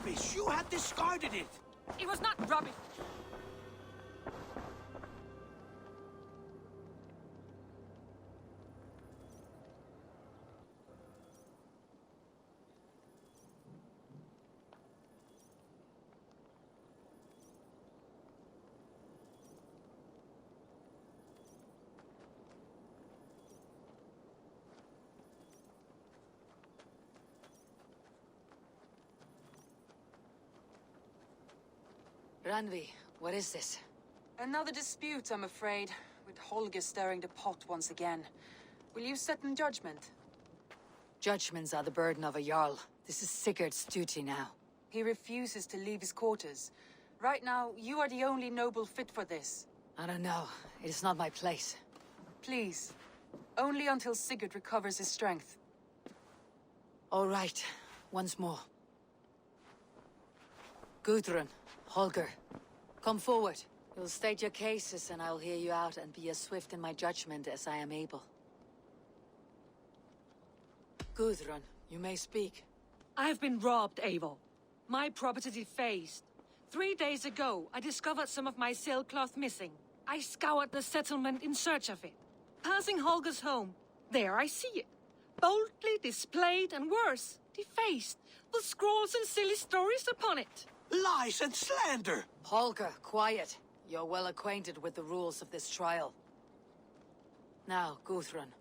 rubbish! You had discarded it! It was not rubbish. Randvi, what is this? Another dispute, I'm afraid, with Holger stirring the pot once again. Will you set in judgment? Judgments are the burden of a Jarl. This is Sigurd's duty now. He refuses to leave his quarters. Right now, you are the only noble fit for this. I don't know. It is not my place. Please. Only until Sigurd recovers his strength. All right. Once more. Gudrun, Holger, come forward. You'll state your cases and I'll hear you out and be as swift in my judgment as I am able. Gudrun, you may speak. I have been robbed, Eivor. My property defaced. 3 days ago, I discovered some of my sailcloth missing. I scoured the settlement in search of it. Passing Holger's home, there I see it. Boldly displayed and worse, defaced, with scrawls and silly stories upon it. Lies and slander! Holger, quiet. You're well acquainted with the rules of this trial. Now, Gudrun,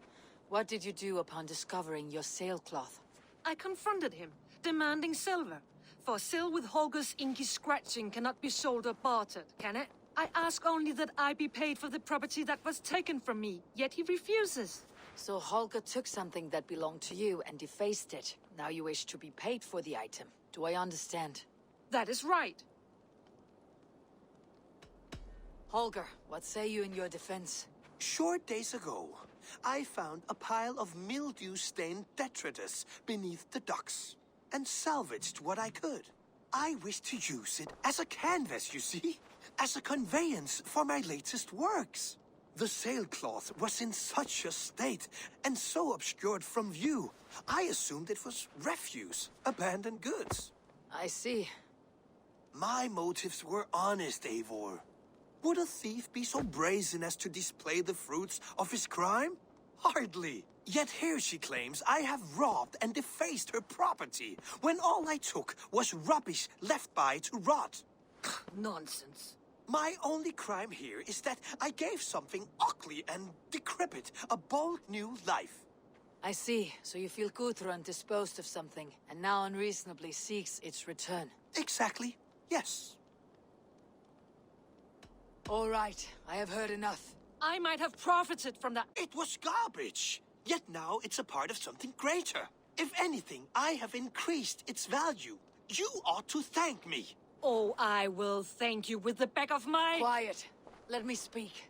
what did you do upon discovering your sailcloth? I confronted him, demanding silver. For sil with Holger's inky scratching cannot be sold or bartered, can it? I ask only that I be paid for the property that was taken from me, yet he refuses. So Holger took something that belonged to you and defaced it. Now you wish to be paid for the item. Do I understand? That is right. Holger, what say you in your defense? Short days ago, I found a pile of mildew-stained detritus beneath the docks, and salvaged what I could. I wish to use it as a canvas, you see? As a conveyance for my latest works. The sailcloth was in such a state, and so obscured from view, I assumed it was refuse, abandoned goods. I see. My motives were honest, Eivor. Would a thief be so brazen as to display the fruits of his crime? Hardly. Yet here she claims I have robbed and defaced her property, when all I took was rubbish left by to rot. Nonsense. My only crime here is that I gave something ugly and decrepit a bold new life. I see. So you feel Gudrun disposed of something, and now unreasonably seeks its return. Exactly, yes. All right, I have heard enough. I might have profited from that. It was garbage. Yet now it's a part of something greater. If anything, I have increased its value. You ought to thank me. Oh, I will thank you with the back of my... Quiet. Let me speak.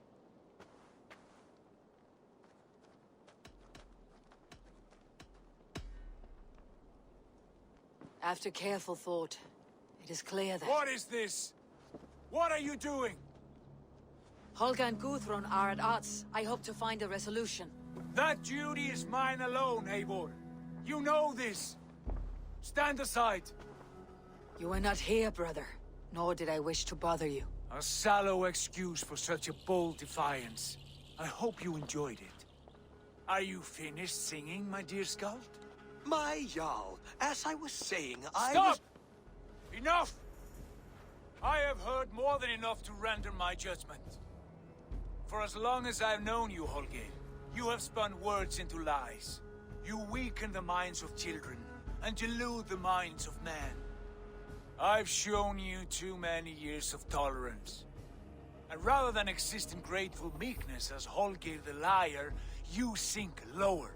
After careful thought, it is clear that... What is this? What are you doing? Holger and Gudrun are at odds. I hope to find a resolution. That duty is mine alone, Eivor. You know this. Stand aside. You were not here, brother. Nor did I wish to bother you. A sallow excuse for such a bold defiance. I hope you enjoyed it. Are you finished singing, my dear Skald? My Jarl, as I was saying, Stop! Enough! I have heard more than enough to render my judgment. For as long as I've known you, Holger, you have spun words into lies. You weaken the minds of children, and delude the minds of men. I've shown you too many years of tolerance. And rather than exist in grateful meekness as Holger the liar, you sink lower.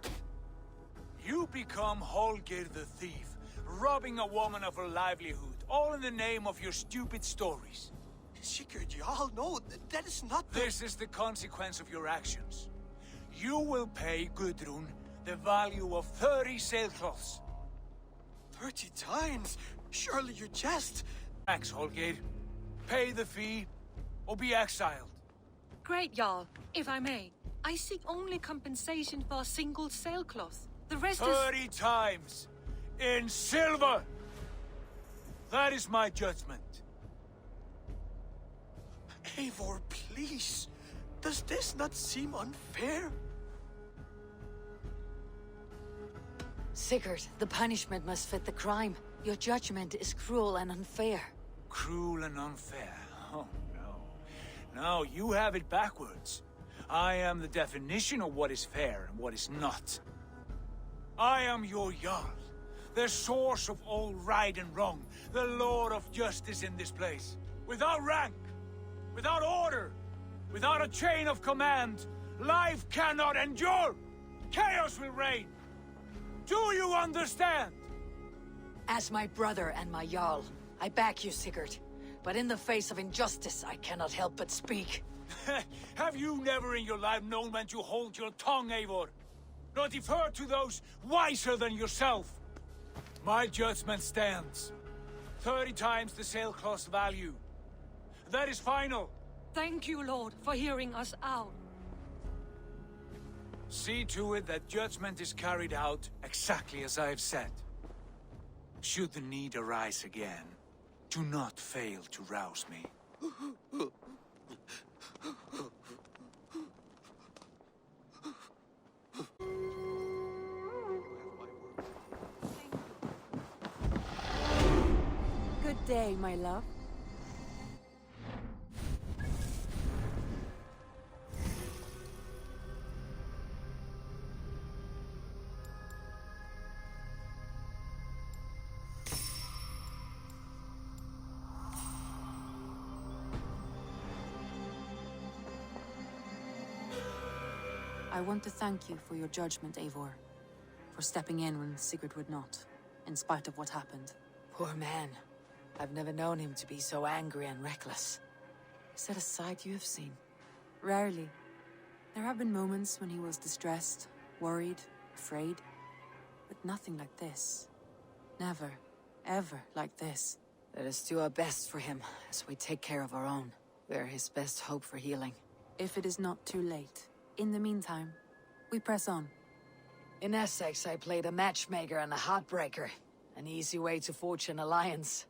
You become Holger the thief, robbing a woman of her livelihood, all in the name of your stupid stories. Sigurd, Jarl, no, that is not the... This is the consequence of your actions. You will pay Gudrun the value of 30 sailcloths. 30 times? Surely you jest. Thanks, Holger. Pay the fee, or be exiled. Great, Jarl. If I may, I seek only compensation for a single sailcloth. The rest is... 30 times! In silver! That is my judgment. Eivor, please. Does this not seem unfair? Sigurd, the punishment must fit the crime. Your judgment is cruel and unfair. Cruel and unfair. Oh, no. No, you have it backwards. I am the definition of what is fair and what is not. I am your Jarl, the source of all right and wrong, the Lord of justice in this place. Without rank, without order, without a chain of command, life cannot endure. Chaos will reign. Do you understand? As my brother and my Jarl, I back you, Sigurd. But in the face of injustice, I cannot help but speak. Have you never in your life known when to hold your tongue, Eivor? Nor defer to those wiser than yourself? My judgment stands. 30 times the sailcloth's value. That is final. Thank you, Lord, for hearing us out. See to it that judgment is carried out exactly as I have said. Should the need arise again, do not fail to rouse me. Good day, my love. I want to thank you for your judgment, Eivor. For stepping in when Sigurd would not, in spite of what happened. Poor man. I've never known him to be so angry and reckless. Is that a side you have seen? Rarely. There have been moments when he was distressed, worried, afraid. But nothing like this. Never, ever like this. Let us do our best for him, as we take care of our own. We are his best hope for healing. If it is not too late. In the meantime, we press on. In Essex, I played a matchmaker and a heartbreaker. An easy way to forge an alliance.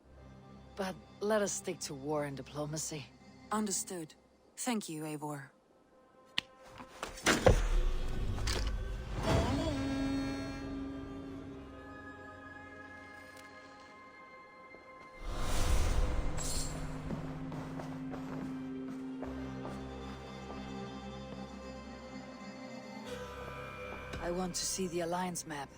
But let us stick to war and diplomacy. Understood. Thank you, Eivor. I want to see the Alliance map.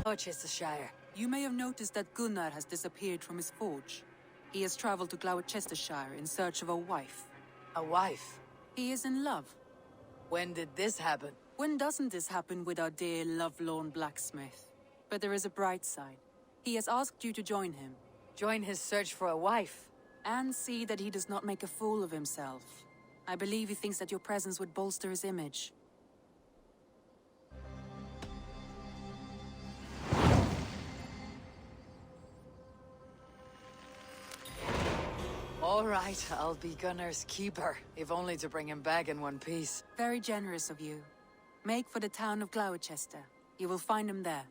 Gloucestershire. You may have noticed that Gunnar has disappeared from his forge. He has traveled to Gloucestershire in search of a wife. A wife? He is in love. When did this happen? When doesn't this happen with our dear lovelorn blacksmith? But there is a bright side. He has asked you to join him. Join his search for a wife? And see that he does not make a fool of himself. I believe he thinks that your presence would bolster his image. All right, I'll be Gunnar's keeper, if only to bring him back in one piece. Very generous of you. Make for the town of Gloucester. You will find him there.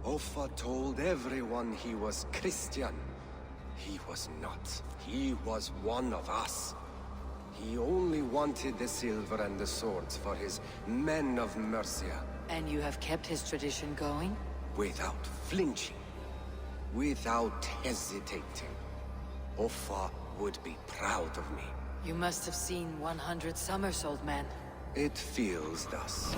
Offa told everyone he was Christian. He was not. He was one of us. He only wanted the silver and the swords for his men of Mercia. And you have kept his tradition going? Without flinching. Without hesitating. Offa would be proud of me. You must have seen 100 summers, old man. It feels thus.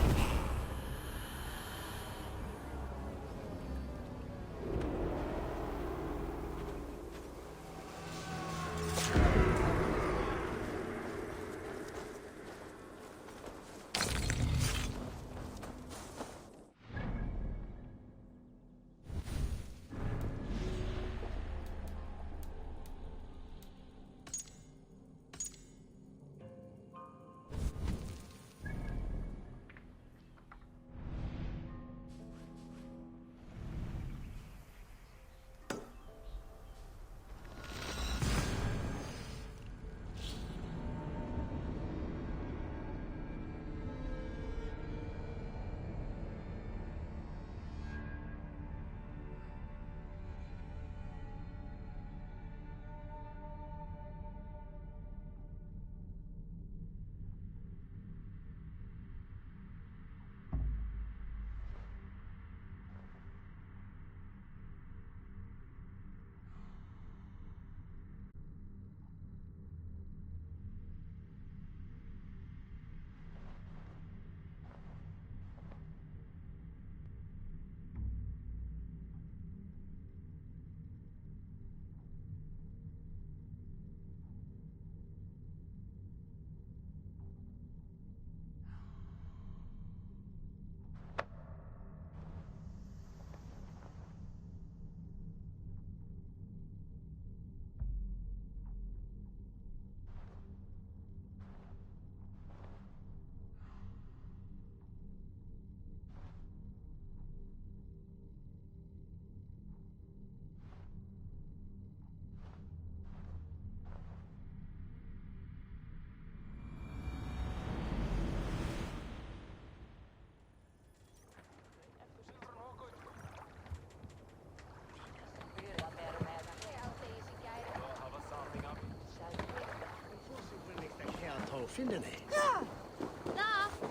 Vinden ni? Ja,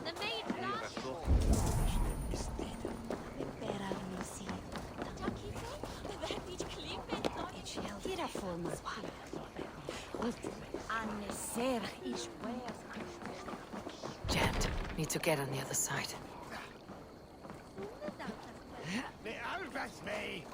de maid flash. Tira forma. Jammed. Need to get on the other side. Ne algas me!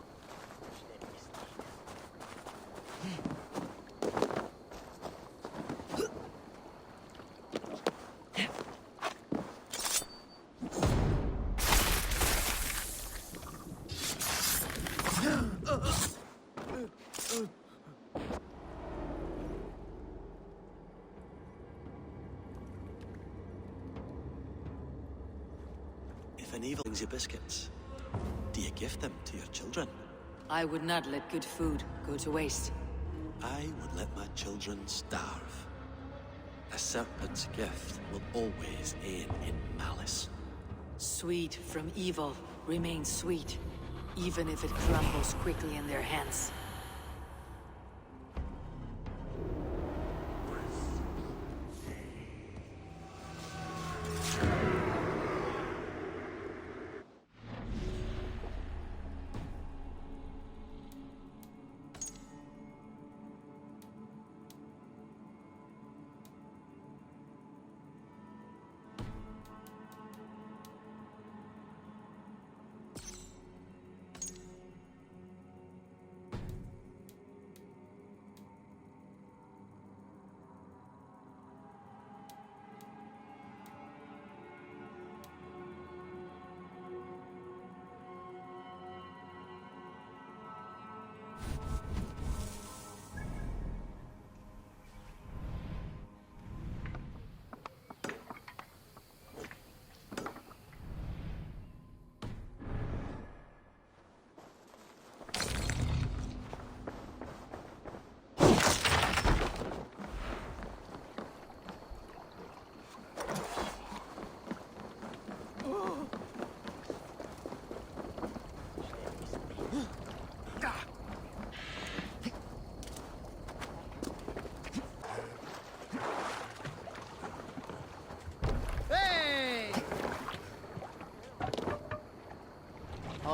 If an evil brings you biscuits, do you give them to your children? I would not let good food go to waste. I would let my children starve. A serpent's gift will always aim in malice. Sweet from evil remains sweet, even if it crumbles quickly in their hands.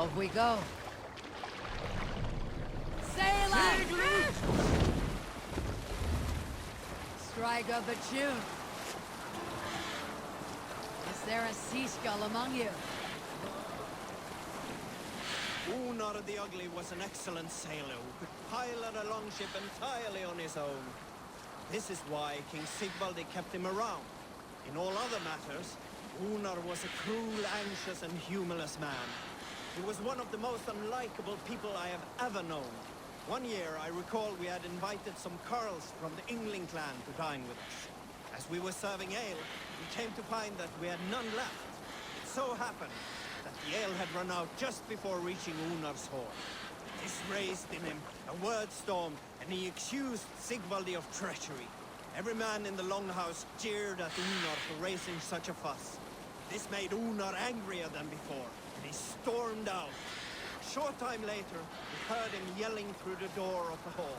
Off we go. Sail out! Strike up a tune. Is there a sea skull among you? Unar the Ugly was an excellent sailor who could pilot a longship entirely on his own. This is why King Sigvaldi kept him around. In all other matters, Unar was a cruel, anxious, and humorless man. He was one of the most unlikable people I have ever known. One year, I recall we had invited some Carls from the Yngling clan to dine with us. As we were serving ale, we came to find that we had none left. It so happened that the ale had run out just before reaching Unar's hall. This raised in him a word storm, and he accused Sigvaldi of treachery. Every man in the Longhouse jeered at Unar for raising such a fuss. This made Unar angrier than before, and he stormed out. A short time later, we heard him yelling through the door of the hall.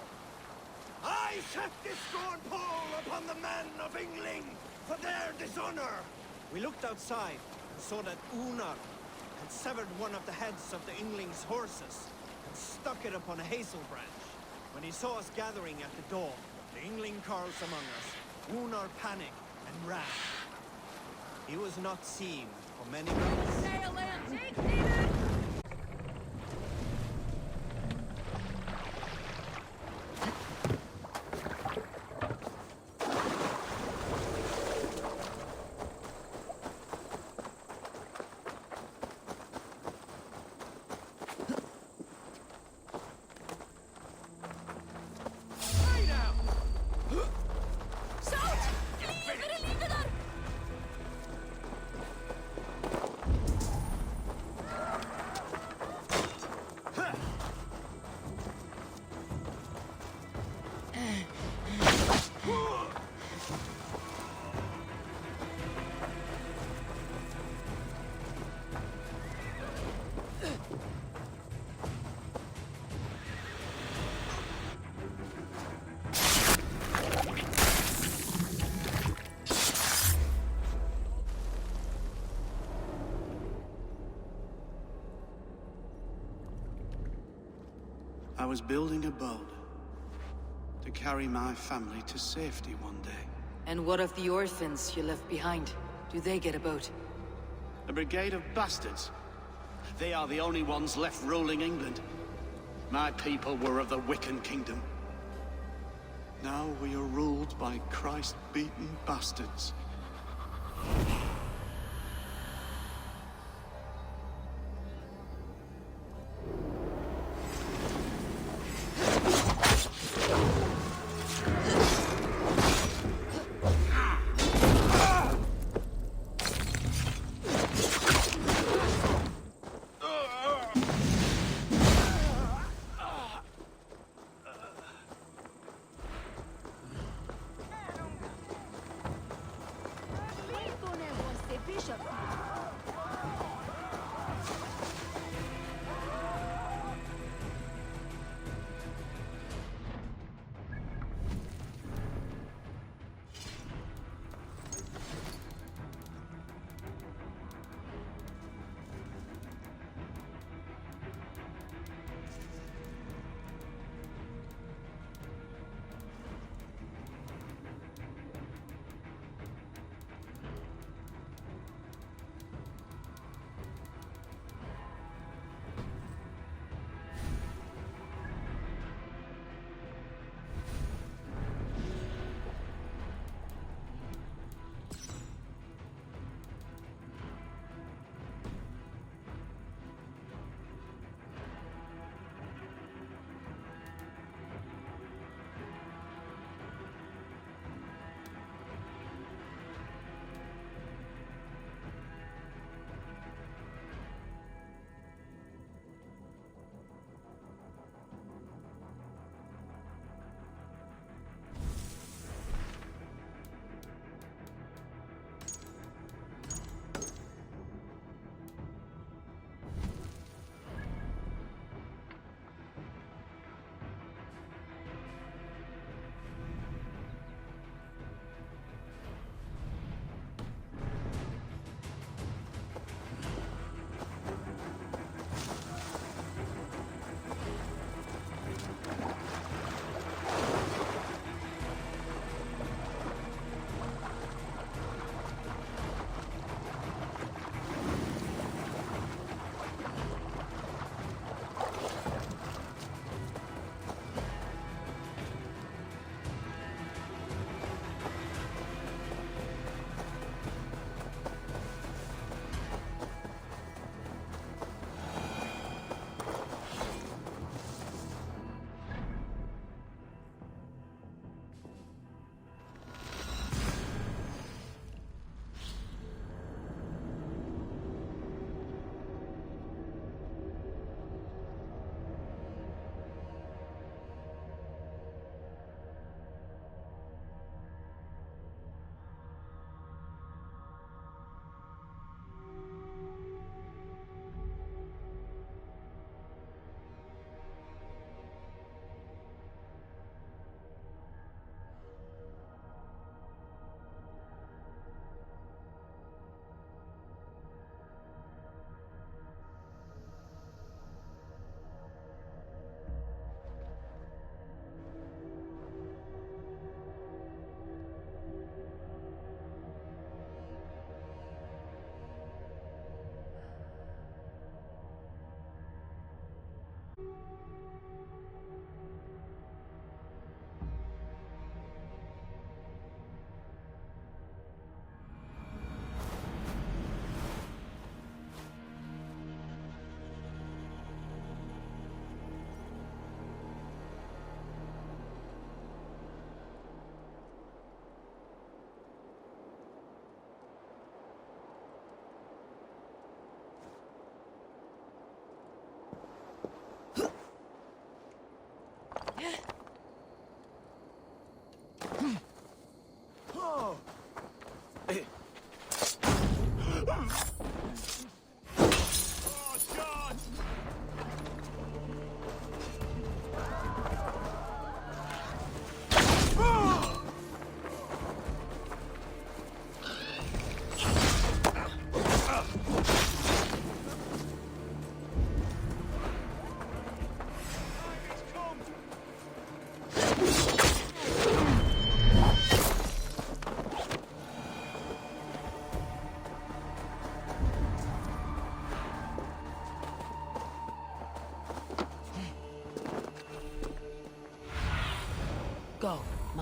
I set this scorn pole upon the men of Yngling for their dishonor! We looked outside and saw that Unar had severed one of the heads of the Yngling's horses and stuck it upon a hazel branch. When he saw us gathering at the door, the Yngling Carls among us, Unar panicked and ran. He was not seen for many minutes. Sail in! Take leader! I was building a boat to carry my family to safety one day. And what of the orphans you left behind? Do they get a boat? A brigade of bastards. They are the only ones left ruling England. My people were of the Wiccan kingdom. Now we are ruled by Christ-beaten bastards.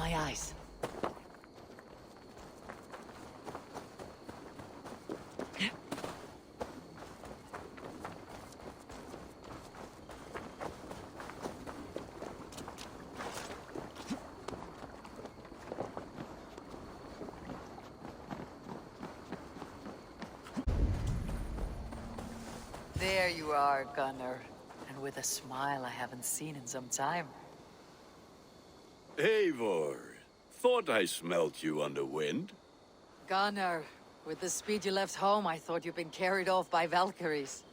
my eyes. There you are, Gunnar. And with a smile I haven't seen in some time. Eivor, thought I smelt you on the wind. Gunnar, with the speed you left home, I thought you'd been carried off by Valkyries.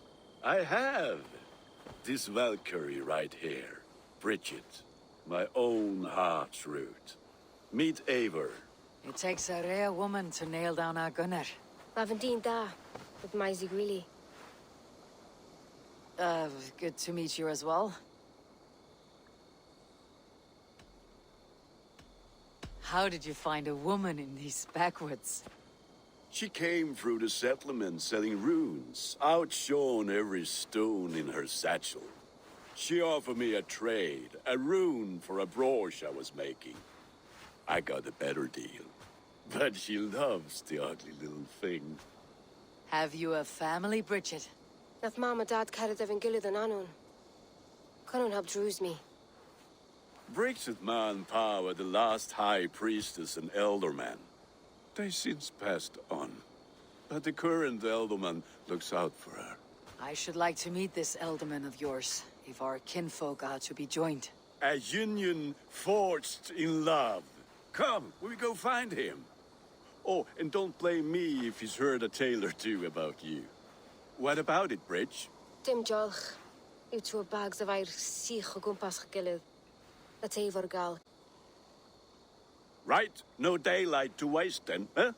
I have. This Valkyrie right here, Bridget, my own heart's root. Meet Eivor. It takes a rare woman to nail down our Gunnar. Lavendine da, with my Zigrili. Good to meet you as well. How did you find a woman in these backwoods? She came through the settlement selling runes, outshone every stone in her satchel. She offered me a trade, a rune for a brooch I was making. I got a better deal. But she loves the ugly little thing. Have you a family, Bridget? Nath Mom and Dad carried Evan Gillard and Anun. Couldn't help druise me. Bridget Man Pa were the last high priestess and elderman. They since passed on. But the current elderman looks out for her. I should like to meet this elderman of yours, if our kinfolk are to be joined. A union forged in love. Come, we go find him. Oh, and don't blame me if he's heard a tale or two about you. What about it, Bridge? Dim jolch. You two bags of air sich o gwmpas gilydd. A Eivor gal. Right, no daylight to waste then, huh?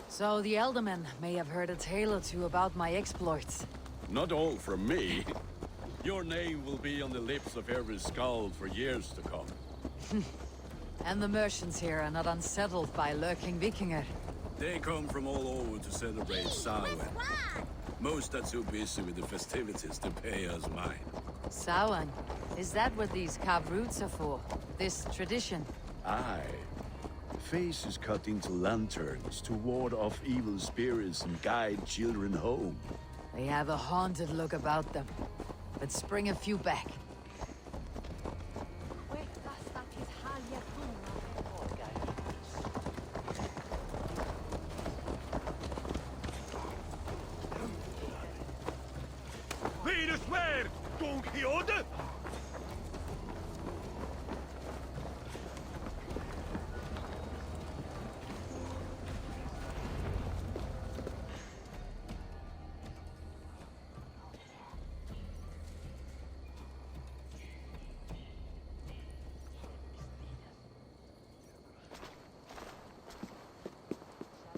So the Elderman may have heard a tale or two about my exploits. Not all from me. Your name will be on the lips of every skald for years to come. And the merchants here are not unsettled by lurking Vikinger. They come from all over to celebrate Samhain. Most are too busy with the festivities to pay us mind. Samhain? Is that what these carved roots are for? This tradition? Aye. Faces cut into lanterns to ward off evil spirits and guide children home. They have a haunted look about them. Let's bring a few back.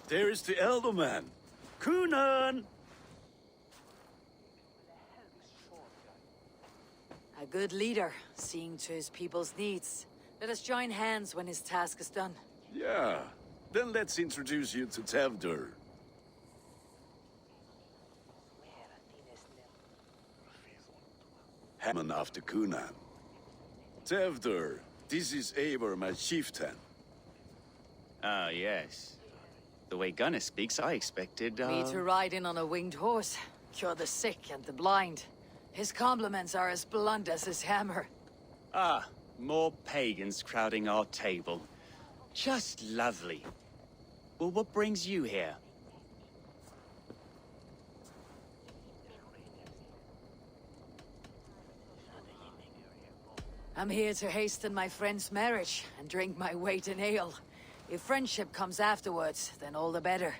There is the Elderman. Kunan! A good leader, seeing to his people's needs. Let us join hands when his task is done. Yeah. Then let's introduce you to Tevdur. Hammond after Kunan. Tevdur, this is Eivor, my chieftain. Ah, yes. The way Gunnar speaks, I expected, Me to ride in on a winged horse, cure the sick and the blind. His compliments are as blunt as his hammer. Ah, more pagans crowding our table. Just lovely. Well, what brings you here? I'm here to hasten my friend's marriage and drink my weight in ale. If friendship comes afterwards, then all the better.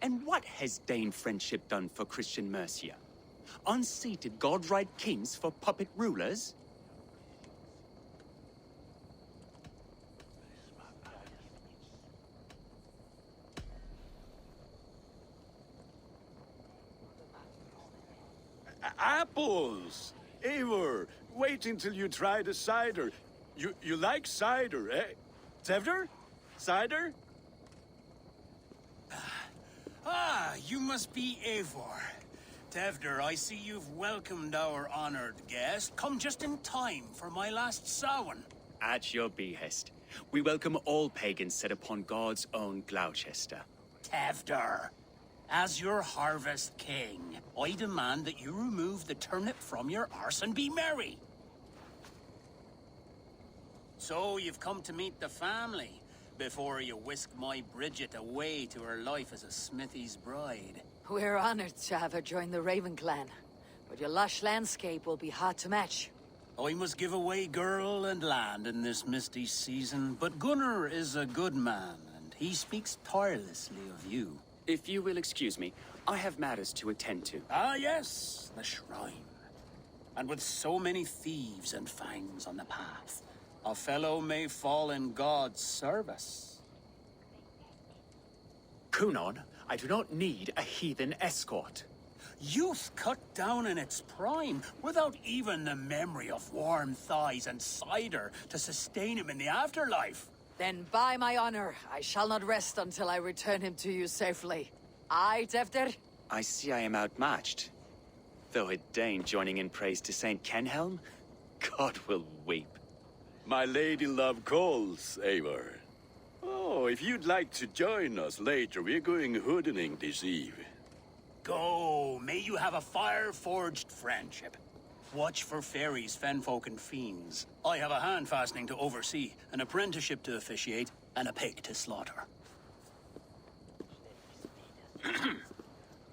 And what has Dane friendship done for Christian Mercia? Unseated god-right kings for puppet rulers? Apples! Eivor, wait until you try the cider. You like cider, eh? Tevdur? Cider? Ah, you must be Eivor. Tevder, I see you've welcomed our honored guest. Come just in time for my last Samhain. At your behest. We welcome all pagans set upon God's own Gloucester. Tevder, as your harvest king, I demand that you remove the turnip from your arse and be merry. So you've come to meet the family before you whisk my Bridget away to her life as a smithy's bride. We're honored to have her join the Raven clan, but your lush landscape will be hard to match. I must give away girl and land in this misty season, but Gunnar is a good man, and he speaks tirelessly of you. If you will excuse me, I have matters to attend to. Ah, yes, the shrine. And with so many thieves and fangs on the path, a fellow may fall in God's service. Kunon, I do not need a heathen escort. Youth cut down in its prime, without even the memory of warm thighs and cider to sustain him in the afterlife. Then by my honor, I shall not rest until I return him to you safely. Aye, Tevder? I see I am outmatched. Though a Dane joining in praise to Saint Kenhelm, God will weep. My lady love calls, Eivor. Oh, if you'd like to join us later, we're going hoodening this eve. Go, may you have a fire-forged friendship. Watch for fairies, fenfolk, and fiends. I have a hand fastening to oversee, an apprenticeship to officiate, and a pig to slaughter.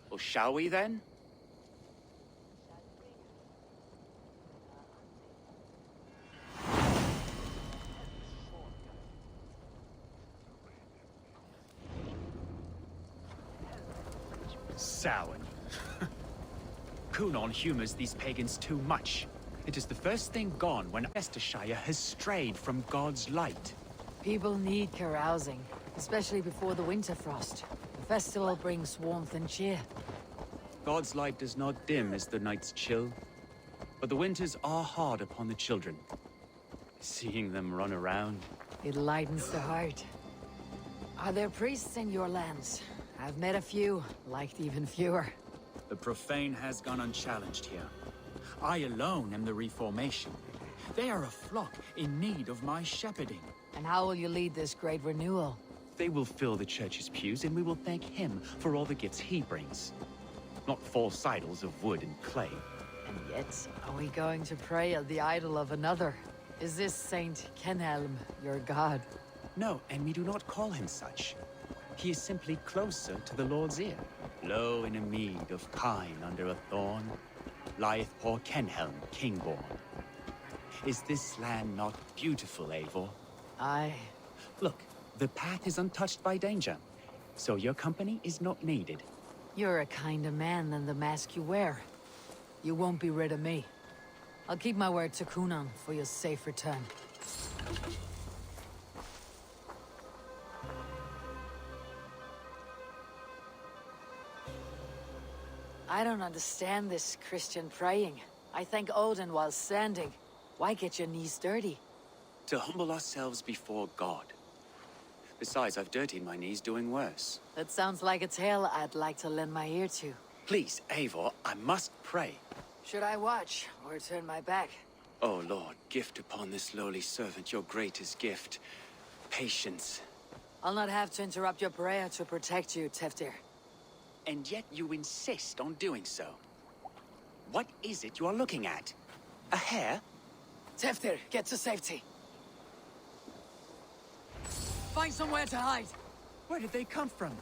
Well, shall we then? Samhain. Kunon humors these pagans too much. It is the first thing gone when Leicestershire has strayed from God's light. People need carousing, especially before the winter frost. The festival brings warmth and cheer. God's light does not dim as the nights chill, but the winters are hard upon the children. Seeing them run around... It lightens the heart. Are there priests in your lands? I've met a few, liked even fewer. The profane has gone unchallenged here. I alone am the Reformation. They are a flock in need of my shepherding. And how will you lead this great renewal? They will fill the church's pews, and we will thank him for all the gifts he brings. Not false idols of wood and clay. And yet, are we going to pray at the idol of another? Is this Saint Kenhelm your god? No, and we do not call him such. He is simply closer to the Lord's ear. Low in a mead of kine under a thorn, lieth poor Kenhelm, king-born. Is this land not beautiful, Eivor? Aye. Look, the path is untouched by danger, so your company is not needed. You're a kinder man than the mask you wear. You won't be rid of me. I'll keep my word to Kunon for your safe return. I don't understand this Christian praying. I thank Odin while standing. Why get your knees dirty? To humble ourselves before God. Besides, I've dirtied my knees doing worse. That sounds like a tale I'd like to lend my ear to. Please, Eivor, I must pray. Should I watch, or turn my back? Oh Lord, gift upon this lowly servant your greatest gift. Patience. I'll not have to interrupt your prayer to protect you, Tevdir. And yet you insist on doing so. What is it you are looking at? A hare? Tevdir, get to safety. Find somewhere to hide. Where did they come from?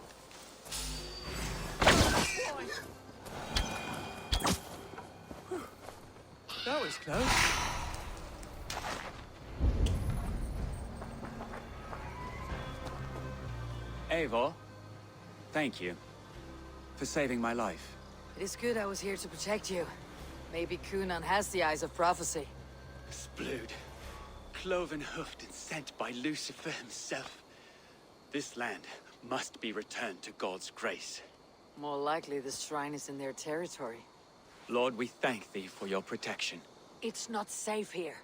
That was close. Eivor, thank you for saving my life. It is good I was here to protect you. Maybe Kunon has the eyes of prophecy. Splood, cloven-hoofed and sent by Lucifer himself. This land must be returned to God's grace. More likely this shrine is in their territory. Lord, we thank thee for your protection. It's not safe here.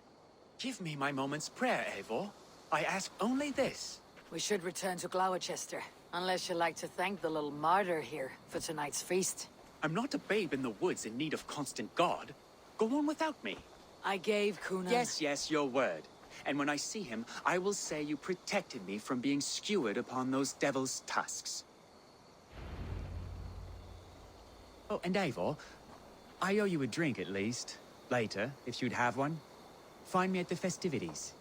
Give me my moment's prayer, Eivor. I ask only this. We should return to Gloucester, unless you'd like to thank the little martyr here for tonight's feast. I'm not a babe in the woods in need of constant guard. Go on without me. I gave Cunan... Yes, your word. And when I see him, I will say you protected me from being skewered upon those devil's tusks. Oh, and Eivor, I owe you a drink at least. Later, if you'd have one. Find me at the festivities.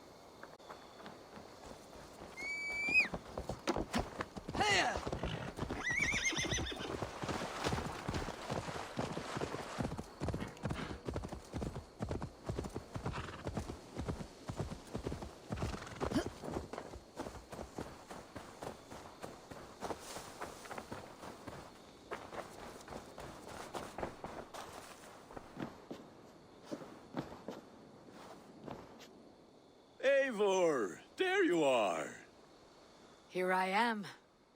Eivor, there you are. Here I am.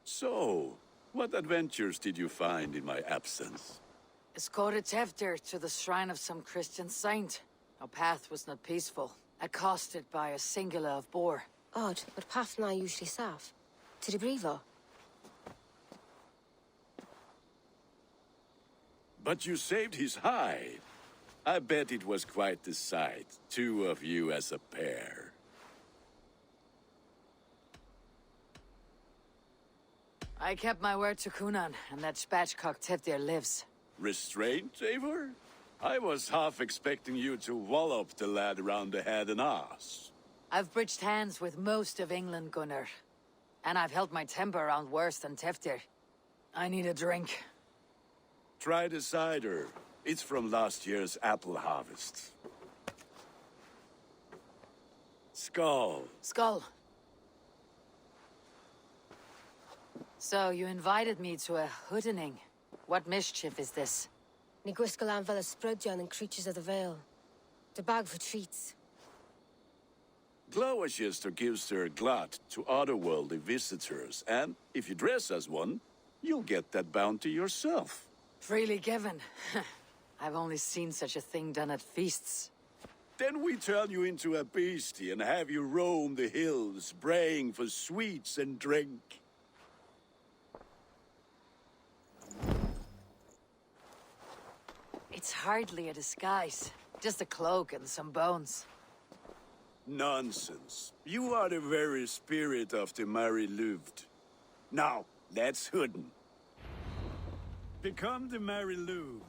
So, what adventures did you find in my absence? Escorted Teftir to the shrine of some Christian saint. Our path was not peaceful, accosted by a singular of boar. Odd, but path na usually safe. To the brifo. But you saved his hide. I bet it was quite the sight, two of you as a pair. I kept my word to Cunan, and that spatchcock Teftir lives. Restraint, Eivor? I was half expecting you to wallop the lad around the head and ass. I've bridged hands with most of England, Gunnar. And I've held my temper around worse than Teftir. I need a drink. Try the cider. It's from last year's apple harvest. Skull. Skull. So, you invited me to a hoodening. What mischief is this? Ní gwisgo an fel ysbrydion and creatures of the Vale. The bag for treats. Gloucester gives their glut to otherworldly visitors, and if you dress as one, you'll get that bounty yourself. Freely given. I've only seen such a thing done at feasts. Then we turn you into a beastie and have you roam the hills, braying for sweets and drink. It's hardly a disguise. Just a cloak and some bones. Nonsense. You are the very spirit of the Mary Louved. Now, let's hoodin. Become the Mary Louved,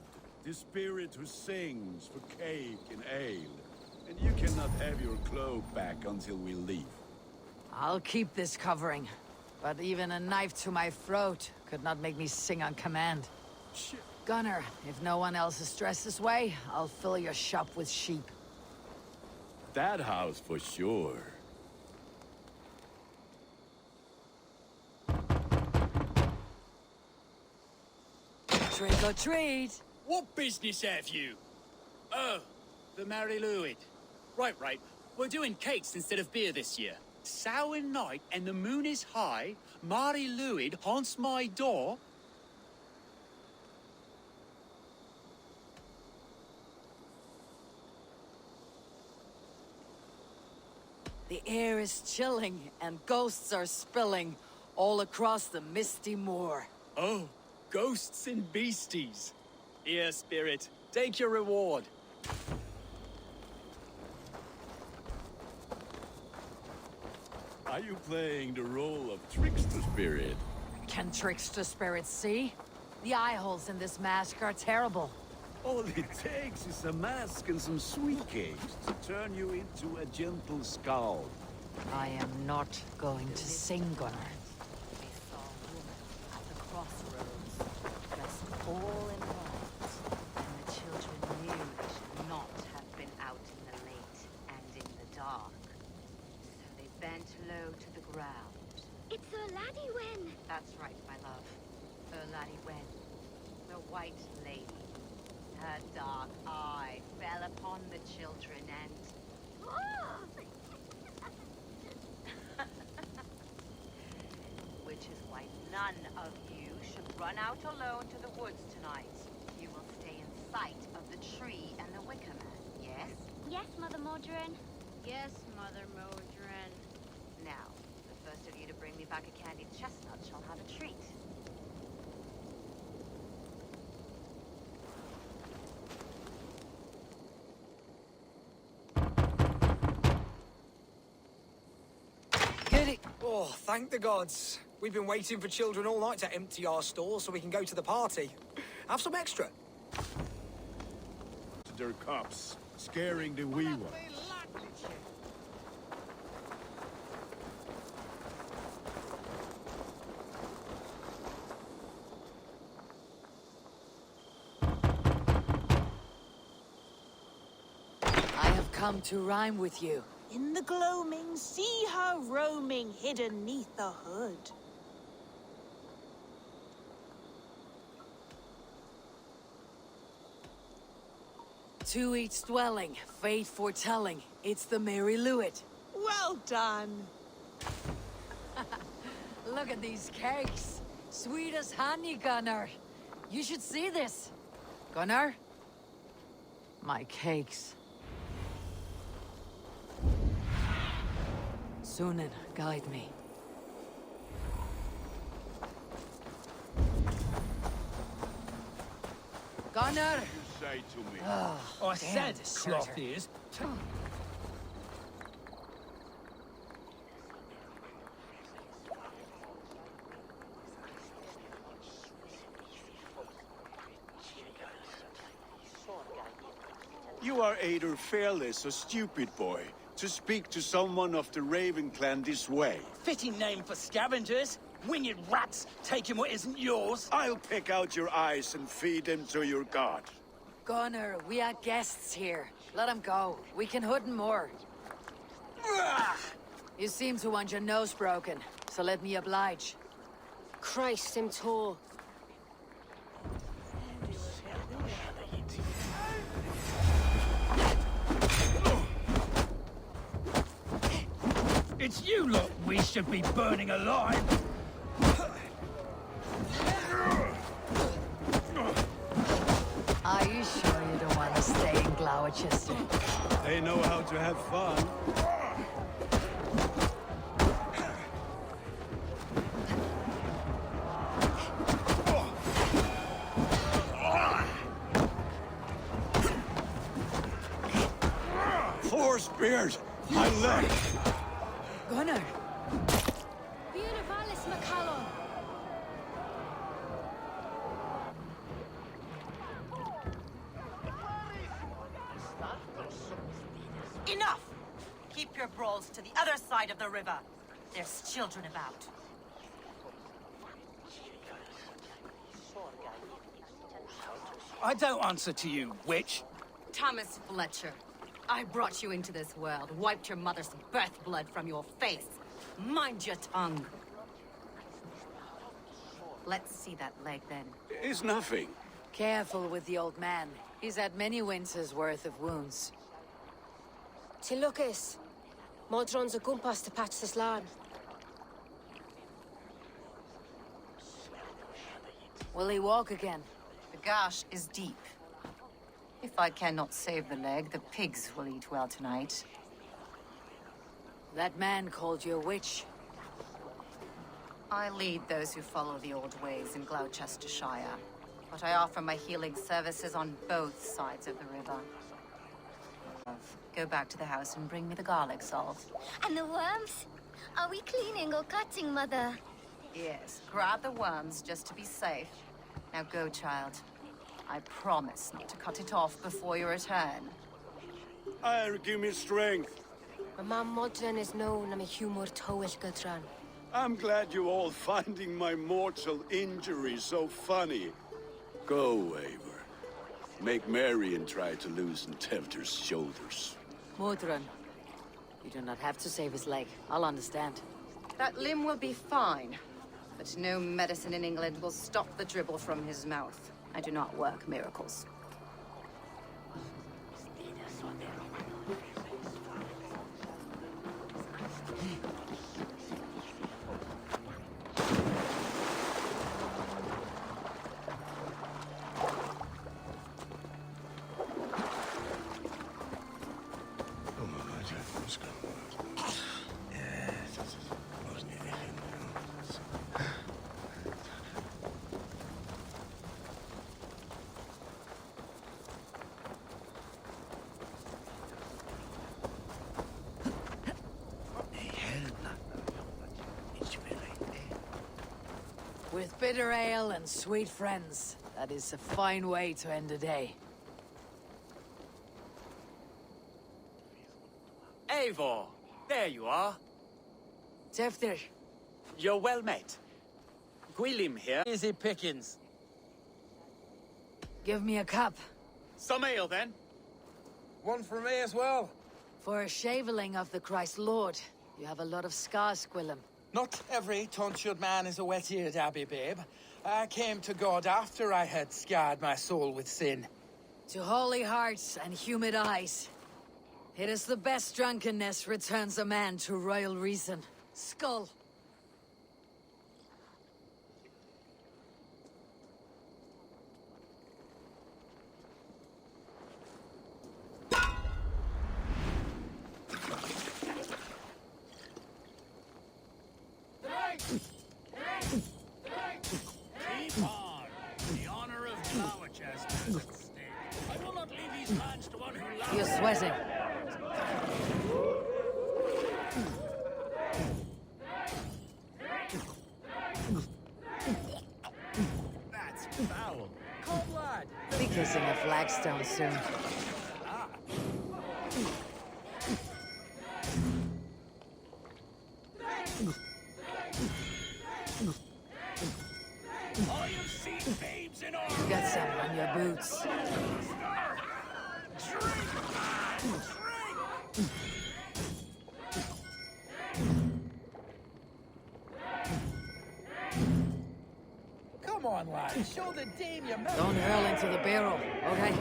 the spirit who sings for cake and ale. And you cannot have your cloak back until we leave. I'll keep this covering. But even a knife to my throat could not make me sing on command. Shit. Gunnar, if no one else is dressed this way, I'll fill your shop with sheep. That house for sure. Trick or treat! What business have you? Oh, the Mary Louid. Right. We're doing cakes instead of beer this year. Samhain night and the moon is high. Mary Louid haunts my door. The air is chilling, and ghosts are spilling all across the misty moor. Oh, ghosts and beasties. Here, spirit, take your reward. Are you playing the role of trickster spirit? Can trickster spirits see? The eye holes in this mask are terrible. All it takes is a mask and some sweet cakes to turn you into a gentle skull. I am not going to sing, Gunnar. They saw a woman at the crossroads, dressed all in white, and the children knew they should not have been out in the late and in the dark. So they bent low to the ground. It's a laddie Wen. That's right, my love. Laddie Wen, the White Lady. Her dark eye fell upon the children and... Which is why none of you should run out alone to the woods tonight. You will stay in sight of the tree and the Wicker Man, yes? Yes, Mother Modron. Yes, Mother Modron. Now, the first of you to bring me back a candied chestnut shall have a treat. Oh, thank the gods. We've been waiting for children all night to empty our stores so we can go to the party. Have some extra. Their cops, scaring the wee ones. I have come to rhyme with you. In the gloaming, see her roaming hidden neath the hood. To each dwelling, fate foretelling, it's the Mary Lewit. Well done. Look at these cakes. Sweet as honey, Gunnar. You should see this. Gunnar? My cakes. Sunan, guide me. Gunnar! Say to me. I said cloth ears. You are either fearless or stupid, boy, to speak to someone of the Raven clan this way. Fitting name for scavengers. Winged rats taking what isn't yours. I'll pick out your eyes and feed them to your god. Gunnar, we are guests here. Let him go. We can hood him more. You seem to want your nose broken, so let me oblige. Christ, I'm tall. It's you lot we should be burning alive. Are you sure you don't want to stay in Gloucester? They know how to have fun. Four spears! My leg! Gunnar! Beautivalis McCallum. Enough! Keep your brawls to the other side of the river. There's children about. I don't answer to you, witch. Thomas Fletcher, I brought you into this world, wiped your mother's birth blood from your face. Mind your tongue. Let's see that leg, then. It's nothing. Careful with the old man. He's had many winters' worth of wounds. Till Lucas. Modron's a gumpas to patch this land. Will he walk again? The gash is deep. If I cannot save the leg, the pigs will eat well tonight. That man called you a witch. I lead those who follow the old ways in Gloucestershire, but I offer my healing services on both sides of the river. Go back to the house and bring me the garlic salt. And the worms? Are we cleaning or cutting, Mother? Yes, grab the worms just to be safe. Now go, child. I promise not to cut it off before you return. Give me strength. My mam Modron is known am a humor towish Gudran. I'm glad you're all finding my mortal injury so funny. Go, Eivor. Make merry and try to loosen Tevter's shoulders. Modron, you do not have to save his leg. I'll understand. That limb will be fine, but no medicine in England will stop the dribble from his mouth. I do not work miracles. Bitter ale and sweet friends. That is a fine way to end a day. Eivor, there you are. Tefter. You're well met. Gwilym here. Easy pickings. Give me a cup. Some ale, then. One for me as well. For a shaveling of the Christ Lord. You have a lot of scars, Gwilym. Not every tonsured man is a wet-eared Abbey, babe. I came to God after I had scarred my soul with sin. To holy hearts and humid eyes. It is the best drunkenness returns a man to royal reason. Skull. Keep on. The honor of Gloucester is at stake. I will not leave these lands to one who loves. You're sweating. That's foul. Cold lad. Be kissing a flagstone soon. I have seen babes in arms. You got some on your boots. Come on, lad. Show the dame your medal. Don't hurl into the barrel, okay?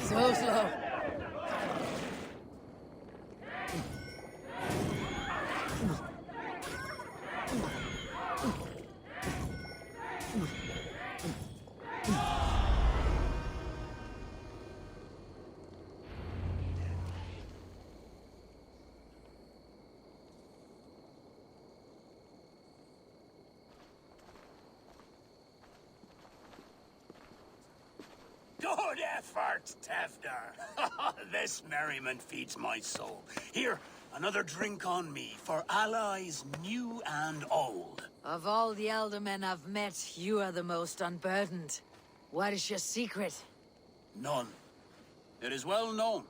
So slow. Good effort, Tefter. This merriment feeds my soul. Here, another drink on me for allies new and old. Of all the elder men I've met, you are the most unburdened. What is your secret? None. It is well known.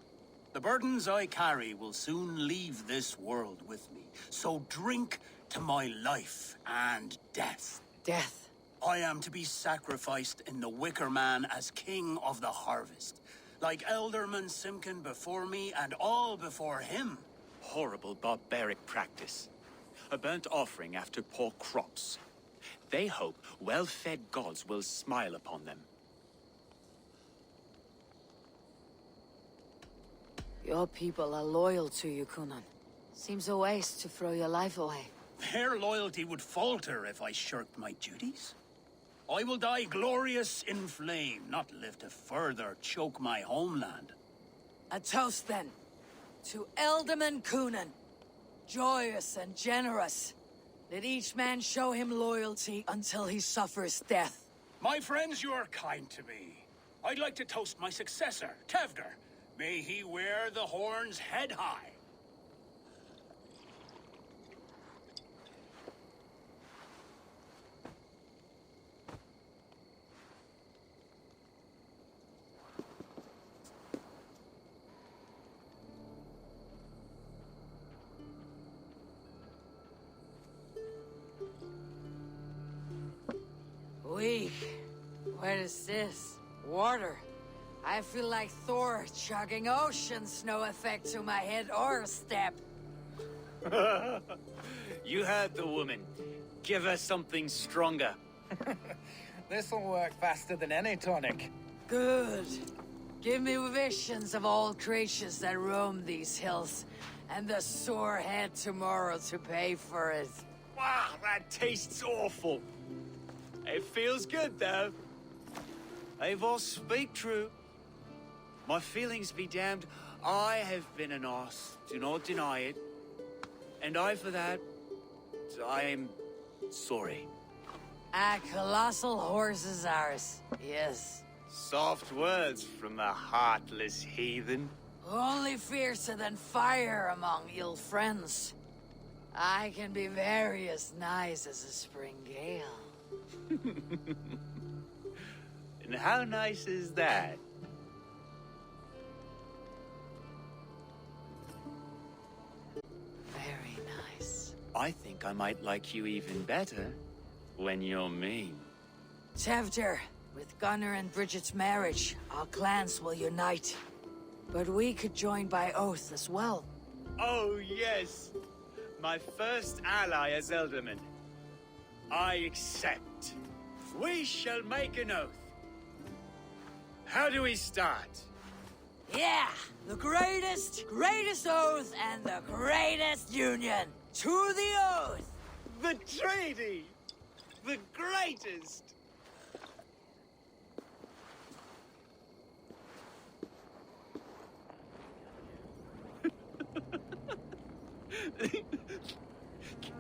The burdens I carry will soon leave this world with me. So drink to my life and death. Death? I am to be sacrificed in the Wicker Man as king of the harvest. Like Elderman Simkin before me and all before him. Horrible barbaric practice. A burnt offering after poor crops. They hope well-fed gods will smile upon them. Your people are loyal to you, Kunan. Seems a waste to throw your life away. Their loyalty would falter if I shirked my duties. I will die glorious in flame, not live to further choke my homeland. A toast, then. To Elderman Kunan. Joyous and generous. Let each man show him loyalty until he suffers death. My friends, you are kind to me. I'd like to toast my successor, Tevder. May he wear the horns head high. Weak. What is this? Water. I feel like Thor chugging oceans. No effect to my head or step. You heard the woman. Give her something stronger. This'll work faster than any tonic. Good. Give me visions of all creatures that roam these hills, and the sore head tomorrow to pay for it. Wow, that tastes awful. It feels good, though. Eivor, speak true. My feelings be damned. I have been an arse. Do not deny it. And I, for that, I am sorry. A colossal horse is ours. Yes. Soft words from a heartless heathen. Only fiercer than fire among ill friends. I can be very as nice as a spring gale. And how nice is that? Very nice. I think I might like you even better when you're mean. Tevdir, with Gunnar and Bridget's marriage, our clans will unite. But we could join by oath as well. Oh, yes. My first ally as Elderman. I accept. We shall make an oath. How do we start? Yeah! The greatest oath and the greatest union! To the oath! The treaty! The greatest!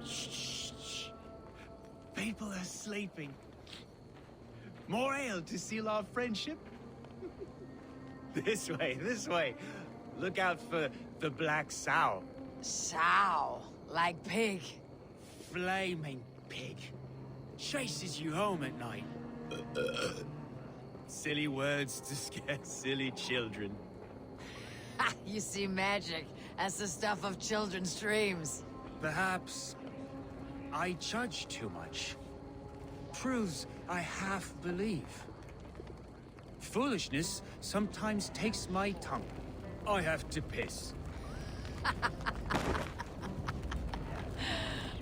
Shh. People are sleeping. More ale to seal our friendship? This way. Look out for the black sow. Sow? Like pig? Flaming pig. Chases you home at night. Silly words to scare silly children. You see magic as the stuff of children's dreams. Perhaps I judge too much. Truths I half believe. Foolishness sometimes takes my tongue. I have to piss.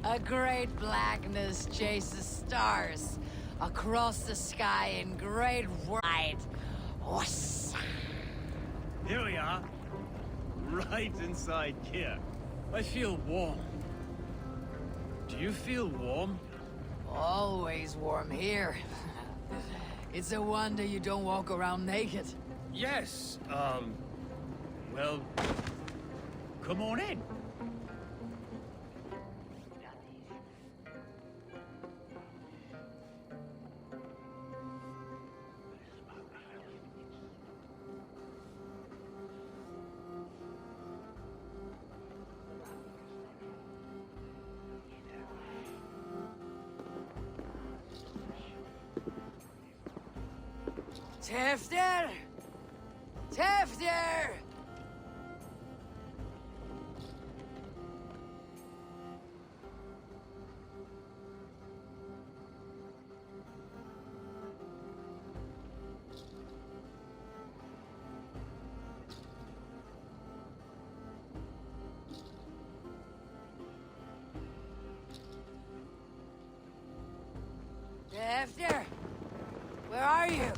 A great blackness chases stars across the sky in great white. Here we are. Right inside here. I feel warm. Do you feel warm? Always warm here. It's a wonder you don't walk around naked. Yes, well, come on in. Tevdir! Tevdir! Tevdir! Where are you?